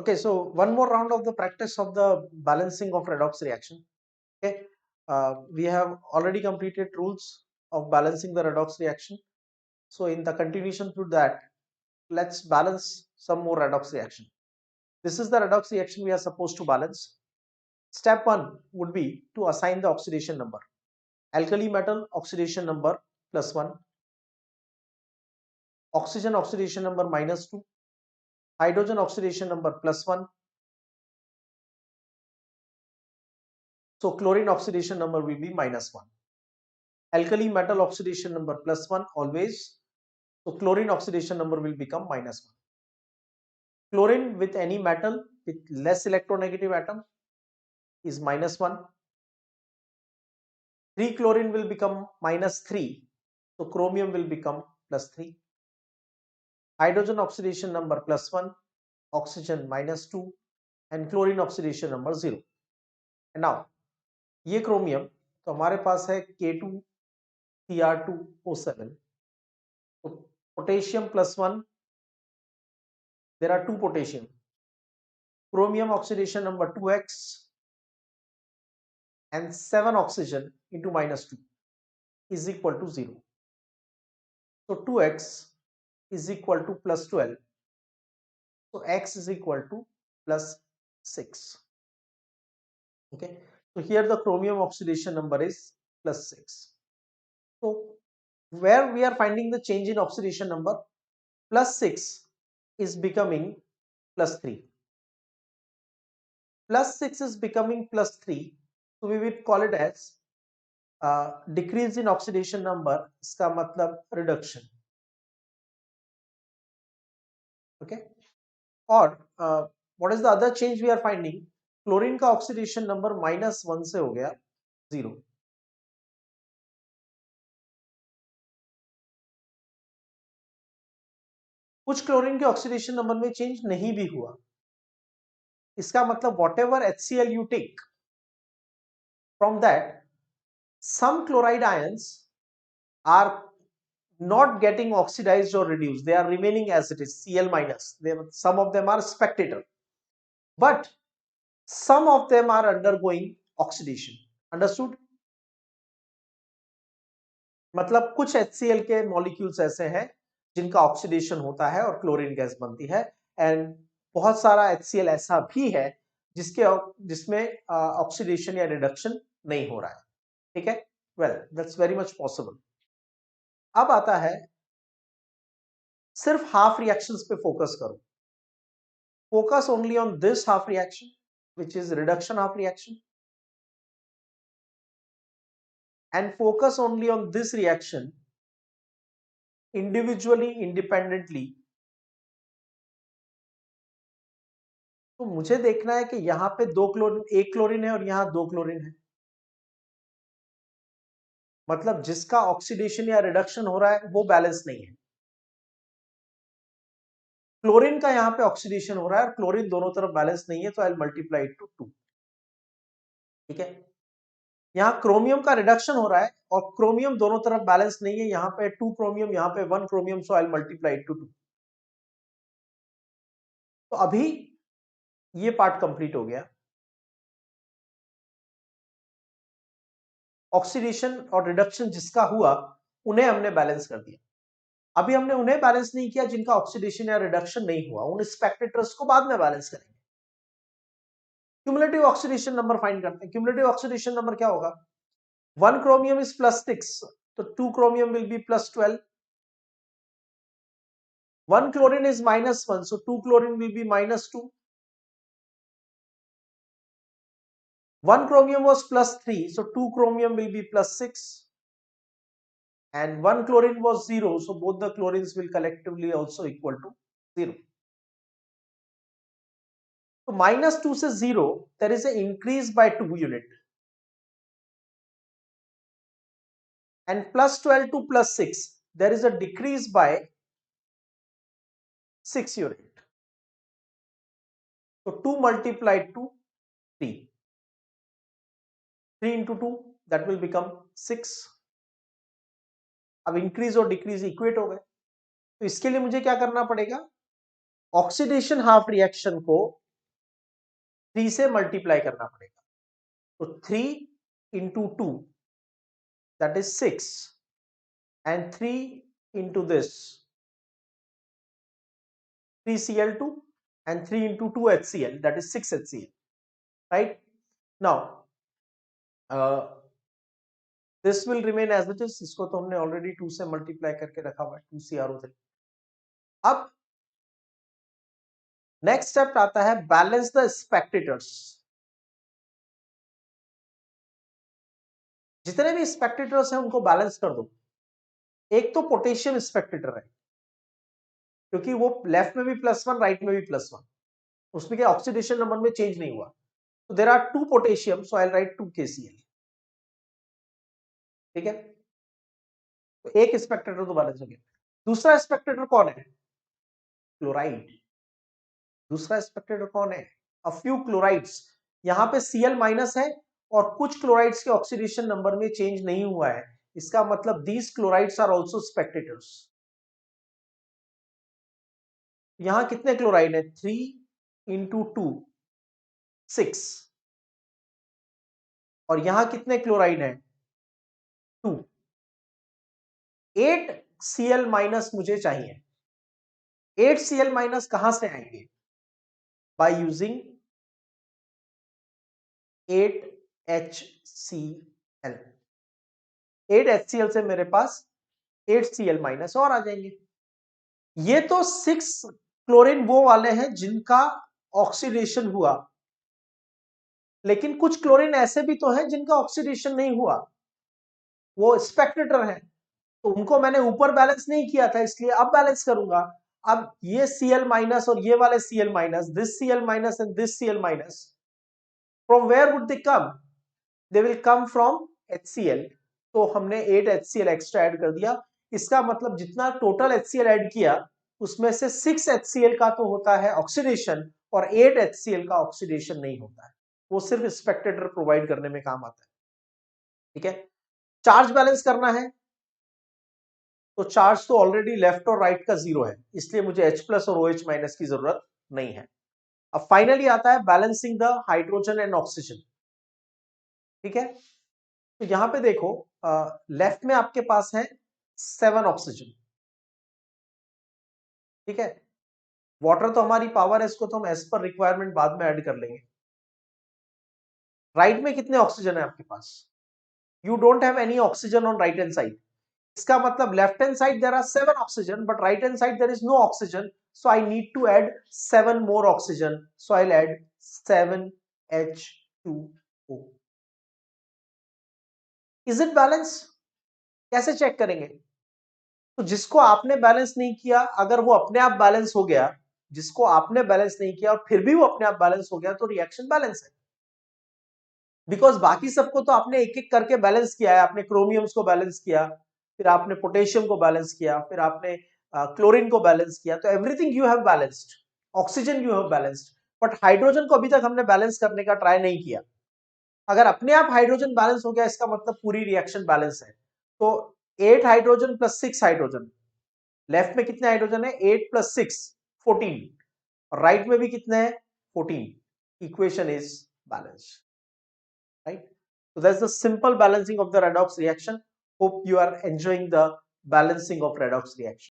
Okay, so one more round of the practice of the balancing of redox reaction. Okay, we have already completed rules of balancing the redox reaction. So in the continuation to that, let's balance some more redox reaction. This is the redox reaction we are supposed to balance. Step 1 would be to assign the oxidation number. Alkali metal oxidation number +1, oxygen oxidation number -2, hydrogen oxidation number +1. So chlorine oxidation number will be -1. Alkali metal oxidation number +1 always. So chlorine oxidation number will become -1. Chlorine with any metal with less electronegative atom is -1. 3-chlorine will become -3. So chromium will become +3. Hydrogen oxidation number +1, oxygen -2, and chlorine oxidation number 0. And now ये chromium तो हमारे पास है K2Cr2O7. तो potassium +1, there are 2 potassium. Chromium oxidation number 2x and 7 oxygen into -2 is equal to 0. So 2x is equal to +12. So x is equal to +6. Okay. So here the chromium oxidation number is +6. So where we are finding the change in oxidation number, +6 is becoming +3. +6 is becoming +3. So we will call it as decrease in oxidation number. इसका मतलब reduction. Okay. और what is the other change we are finding? Chlorine का oxidation number -1 से हो गया 0. कुछ chlorine के oxidation number में चेंज नहीं भी हुआ. इसका मतलब whatever HCl you take, from that some chloride ions are not getting oxidized or reduced. They are remaining as it is, Cl minus. Some of them are spectator, but some of them are undergoing oxidation. Understood? मतलब कुछ HCl के molecules ऐसे हैं जिनका oxidation होता है और chlorine gas बनती है, एंड बहुत सारा HCl ऐसा भी है जिसमें ऑक्सीडेशन या रिडक्शन नहीं हो रहा है. ठीक है, well that's very much possible. अब आता है सिर्फ हाफ रिएक्शंस पे फोकस करो. Focus only on this half reaction which is reduction half reaction, and focus only on this reaction individually, independently. तो मुझे देखना है कि यहाँ पे एक क्लोरीन है और यहाँ 2 क्लोरीन है. मतलब जिसका ऑक्सीडेशन या रिडक्शन हो रहा है वो बैलेंस नहीं है. क्लोरीन का यहाँ पे ऑक्सीडेशन हो रहा है और क्लोरीन दोनों तरफ बैलेंस नहीं है, तो आई मल्टीप्लाई इट टू 2. ठीक है. यहाँ क्रोमियम का रिडक्शन हो रहा है और क्रोमियम दोनों तरफ बैलेंस नहीं है. यहाँ पे 2 क्रोमियम, यहाँ पे 1 chromium, so I multiply it to 2. तो अभी ये पार्ट कंप्लीट हो गया. ऑक्सीडेशन और रिडक्शन जिसका हुआ उन्हें हमने बैलेंस कर दिया. अभी हमने उन्हें बैलेंस नहीं किया जिनका ऑक्सीडेशन या रिडक्शन नहीं हुआ. उन स्पेक्टेटर्स को बाद में बैलेंस करेंगे. क्यूमुलेटिव ऑक्सीडेशन नंबर फाइंड करते हैं. क्यूमुलेटिव ऑक्सीडेशन नंबर क्या होगा? 1 chromium is +6, तो 2 chromium will be +12. 1 chlorine is -1, so 2 chlorine will be -2. 1 chromium was +3, so 2 chromium will be +6. And 1 chlorine was 0, so both the chlorines will collectively also equal to 0. So -2 से 0, there is an increase by 2 unit. And +12 to +6, there is a decrease by 6 unit. So 2 multiplied to 3. 3 into 2, that will become 6. अब increase और decrease equate हो गए. तो इसके लिए मुझे क्या करना पड़ेगा? ऑक्सीडेशन हाफ रिएक्शन को 3 से मल्टीप्लाई करना पड़ेगा। तो 3 into 2 that is 6 and 3 into this 3Cl2 and 3 into 2 HCl that is 6 HCl, right? Now this will remain as it is. इसको तो हमने ऑलरेडी 2 से मल्टीप्लाई करके रखा हुआ है 2CrO3। अब नेक्स्ट स्टेप आता है बैलेंस द स्पेक्टेटर्स। जितने भी स्पेक्टेटर्स हैं उनको बैलेंस कर दो। एक तो पोटेशियम स्पेक्टेटर है क्योंकि वो लेफ्ट में भी +1 राइट में भी +1, उसमें क्या ऑक्सीडेशन नंबर में चेंज नहीं हुआ। तो there are 2 potassium, so I will write 2 KCl। ठीक है, तो एक स्पेक्टेटर तो बैलेंस हो गया। दूसरा स्पेक्टेटर कौन है? क्लोराइड। दूसरा स्पेक्टेटर कौन है? A few chlorides. यहां पे Cl माइनस है और कुछ क्लोराइड्स के ऑक्सीडेशन नंबर में चेंज नहीं हुआ है। इसका मतलब these chlorides are also spectators. यहां कितने क्लोराइड है? 3 into 2 6 और यहां कितने क्लोराइड है? 2। 8 Cl माइनस मुझे चाहिए। 8 Cl माइनस कहां से आएंगे? By using 8 HCl। 8 HCl से मेरे पास 8 Cl माइनस और आ जाएंगे। ये तो 6 क्लोरीन वो वाले हैं जिनका ऑक्सीडेशन हुआ, लेकिन कुछ क्लोरीन ऐसे भी तो हैं जिनका ऑक्सीडेशन नहीं हुआ, वो स्पेक्टेटर हैं। तो उनको मैंने ऊपर बैलेंस नहीं किया था, इसलिए अब बैलेंस करूंगा। अब ये Cl माइनस और ये वाले Cl minus, this Cl minus and this Cl minus, from where would they come? They will come from HCl। तो हमने 8 HCl एक्स्ट्रा ऐड कर दिया। इसका मतलब जितना टोटल HCl ऐड किया उसमें से 6 HCl का तो होता है ऑक्सीडेशन और 8 HCl का ऑक्सीडेशन नहीं होता है। वो सिर्फ स्पेक्टेटर प्रोवाइड करने में काम आता है। ठीक है, चार्ज बैलेंस करना है तो चार्ज तो ऑलरेडी लेफ्ट और राइट का 0 है, इसलिए मुझे H प्लस और OH माइनस की जरूरत नहीं है। अब फाइनली आता है balancing the hydrogen and oxygen. ठीक है, तो यहां पे देखो लेफ्ट में आपके पास है 7 ऑक्सीजन। ठीक है, वाटर तो हमारी पावर है, इसको तो हम एज पर रिक्वायरमेंट बाद में ऐड कर लेंगे। राइट में कितने ऑक्सीजन है आपके पास? You don't have any oxygen on right hand side. इसका मतलब left hand side there are 7 oxygen but right hand side there is no oxygen, so I need to add 7 more oxygen, so I'll add 7H2O। Is it balance? कैसे check करेंगे? तो जिसको आपने balance नहीं किया, अगर वो अपने आप बैलेंस हो गया, जिसको आपने बैलेंस नहीं किया और फिर भी वो अपने आप बैलेंस हो गया, तो रिएक्शन बैलेंस है। बिकॉज बाकी सबको तो आपने एक एक करके बैलेंस किया है। आपने क्रोमियम्स को बैलेंस किया, फिर आपने पोटेशियम को बैलेंस किया, फिर आपने क्लोरीन को बैलेंस किया, तो everything you have balanced. Oxygen you have balanced, but hydrogen को अभी तक हमने बैलेंस करने का ट्राई नहीं किया। अगर अपने आप हाइड्रोजन बैलेंस हो गया, इसका मतलब पूरी रिएक्शन बैलेंस है। तो 8 हाइड्रोजन प्लस 6 हाइड्रोजन, लेफ्ट में कितने हाइड्रोजन है? 8 प्लस 6 14, और राइट में भी कितने हैं? 14। Equation is balanced, right? So that's the simple balancing of the redox reaction. Hope you are enjoying the balancing of redox reaction.